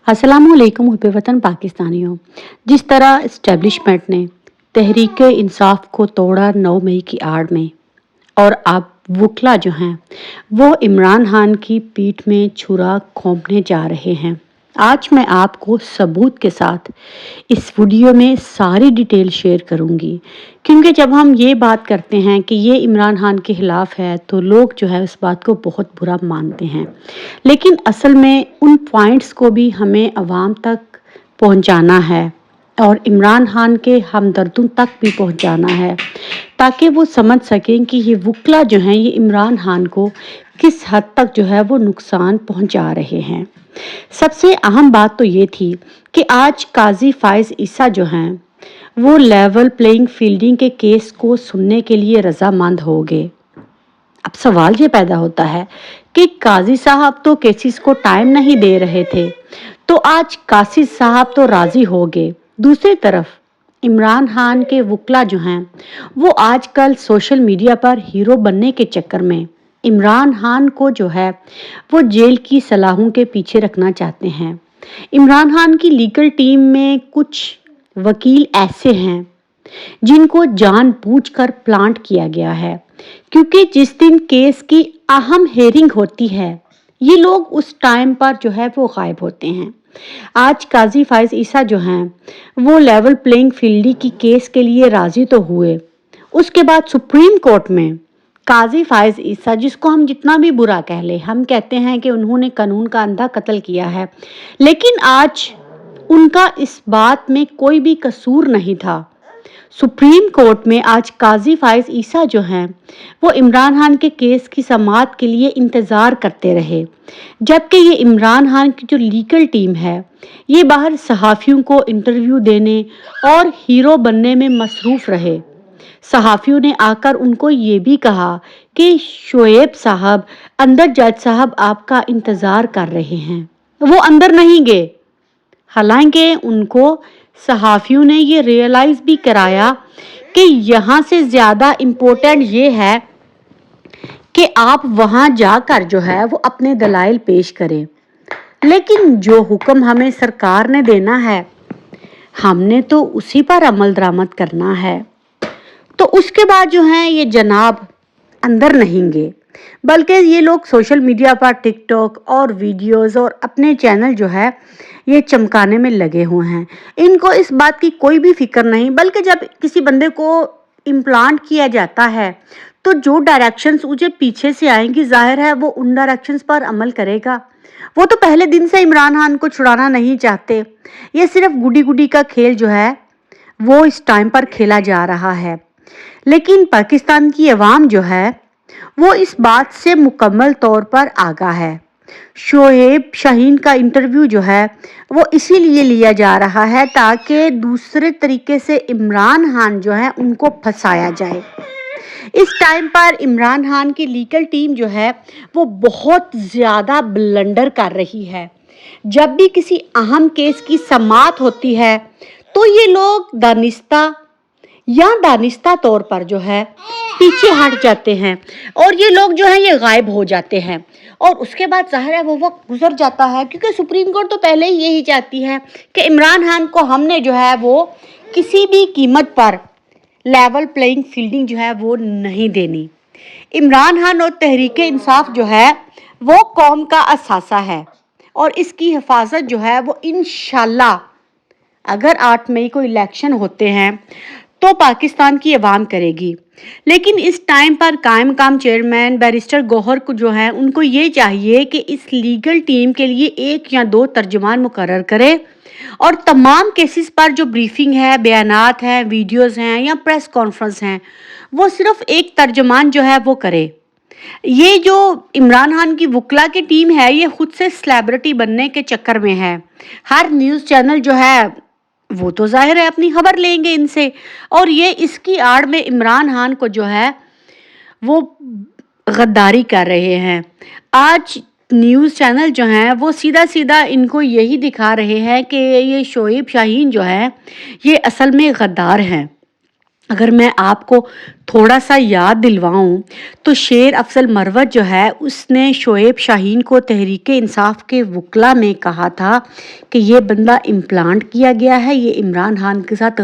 अस्सलाम वालेकुम हुब्बे वतन पाकिस्तानियों। जिस तरह इस्टेब्लिशमेंट ने तहरीक इंसाफ को तोड़ा 9 मई की आड़ में, और अब वकला जो हैं वो इमरान खान की पीठ में छुरा घोंपने जा रहे हैं। आज मैं आपको सबूत के साथ इस वीडियो में सारी डिटेल शेयर करूंगी, क्योंकि जब हम ये बात करते हैं कि ये इमरान खान के खिलाफ है तो लोग जो है उस बात को बहुत बुरा मानते हैं, लेकिन असल में उन पॉइंट्स को भी हमें अवाम तक पहुंचाना है और इमरान खान के हमदर्दों तक भी पहुंचाना है, ताकि वो समझ सकें कि ये वकला जो हैं ये इमरान खान को किस हद तक जो है वो नुकसान पहुंचा रहे हैं। सबसे अहम बात तो ये थी कि आज काजी फाइज ईसा जो हैं वो लेवल प्लेइंग फील्डिंग के केस को सुनने के लिए रजामंद हो गए। अब सवाल ये पैदा होता है कि काजी साहब तो केसेस को टाइम नहीं दे रहे थे, तो आज काजी साहब तो राजी हो गए। दूसरी तरफ इमरान खान के वकला जो हैं वो आजकल सोशल मीडिया पर हीरो बनने के चक्कर में इमरान खान को जो है वो जेल की सलाहों के पीछे रखना चाहते हैं। इमरान खान की लीगल टीम में कुछ वकील ऐसे हैं जिनको जानबूझकर प्लांट किया गया है, क्योंकि जिस दिन केस की अहम हेयरिंग होती है ये लोग उस टाइम पर जो है वो गायब होते हैं। आज काजी फाइज ईसा जो हैं वो लेवल प्लेइंग फील्ड की केस के लिए राजी तो हुए, उसके बाद सुप्रीम कोर्ट में काजी फाइज ईसा, जिसको हम जितना भी बुरा कह ले, हम कहते हैं कि उन्होंने कानून का अंधा कत्ल किया है, लेकिन आज उनका इस बात में कोई भी कसूर नहीं था। सुप्रीम कोर्ट में आज काजी फाइज ईसा जो हैं वो इमरान खान के केस की समाअत के लिए इंतज़ार करते रहे, जबकि ये इमरान खान की जो लीगल टीम है ये बाहर सहाफ़ियों को इंटरव्यू देने और हीरो बनने में मसरूफ़ रहे। सहाफ़ियों ने आकर उनको ये भी कहा कि शोएब साहब, अंदर जज साहब आपका इंतज़ार कर रहे हैं। वो अंदर नहीं गए, हालांकि उनको सहाफ़ियों ने ये रियलाइज़ भी कराया कि यहाँ से ज़्यादा इम्पोर्टेंट ये है कि आप वहाँ जाकर जो है वो अपने दलाइल पेश करें, लेकिन जो हुक्म हमें सरकार ने देना है हमने तो उसी पर अमल दरामद करना है। तो उसके बाद जो हैं ये जनाब अंदर नहीं गए, बल्कि ये लोग सोशल मीडिया पर टिकटॉक और वीडियोस और अपने चैनल जो है ये चमकाने में लगे हुए हैं। इनको इस बात की कोई भी फिक्र नहीं, बल्कि जब किसी बंदे को इम्प्लांट किया जाता है तो जो डायरेक्शंस मुझे पीछे से आएंगी जाहिर है वो उन डायरेक्शंस पर अमल करेगा। वो तो पहले दिन से इमरान खान को छुड़ाना नहीं चाहते, ये सिर्फ गुडी गुडी का खेल जो है वो इस टाइम पर खेला जा रहा है। लेकिन पाकिस्तान की अवाम जो है वो इस बात से मुकम्मल तौर पर आगाह है। शोएब शाहीन का इंटरव्यू जो है वो इसीलिए लिया जा रहा है ताकि दूसरे तरीके से इमरान खान जो है उनको फंसाया जाए। इस टाइम पर इमरान खान की लीगल टीम जो है वो बहुत ज़्यादा ब्लंडर कर रही है। जब भी किसी अहम केस की समाअत होती है तो ये लोग दानिस्ता तौर पर जो है पीछे हट जाते हैं और ये लोग जो है ये गायब हो जाते हैं, और उसके बाद जाहिर है वो वक्त गुजर जाता है, क्योंकि सुप्रीम कोर्ट तो पहले ही यही चाहती है कि इमरान खान को हमने जो है वो किसी भी कीमत पर लेवल प्लेइंग फील्डिंग जो है वो नहीं देनी। इमरान खान और तहरीक इंसाफ जो है वो कौम का असासा है और इसकी हिफाजत जो है वो इंशाल्लाह अगर 8 मई को इलेक्शन होते हैं तो पाकिस्तान की अवाम करेगी। लेकिन इस टाइम पर कायम काम चेयरमैन बैरिस्टर गौहर को जो है उनको ये चाहिए कि इस लीगल टीम के लिए 1 या 2 तर्जुमान मुकर्रर करे और तमाम केसेस पर जो ब्रीफिंग है, बयानात हैं, वीडियोस हैं या प्रेस कॉन्फ्रेंस हैं वो सिर्फ एक तर्जुमान जो है वो करे। ये जो इमरान खान की वकला की टीम है ये खुद से सेलिब्रिटी बनने के चक्कर में है। हर न्यूज़ चैनल जो है वो तो जाहिर है अपनी खबर लेंगे इनसे, और ये इसकी आड़ में इमरान खान को जो है वो गद्दारी कर रहे हैं। आज न्यूज़ चैनल जो हैं वो सीधा सीधा इनको यही दिखा रहे हैं कि ये शोएब शाहीन जो है ये असल में गद्दार हैं। اگر میں آپ کو تھوڑا سا یاد دلواؤں تو شیر افضل مروت جو ہے اس نے شعیب شاہین کو تحریک انصاف کے وکلا میں کہا تھا کہ یہ بندہ امپلانٹ کیا گیا ہے، یہ عمران خان کے ساتھ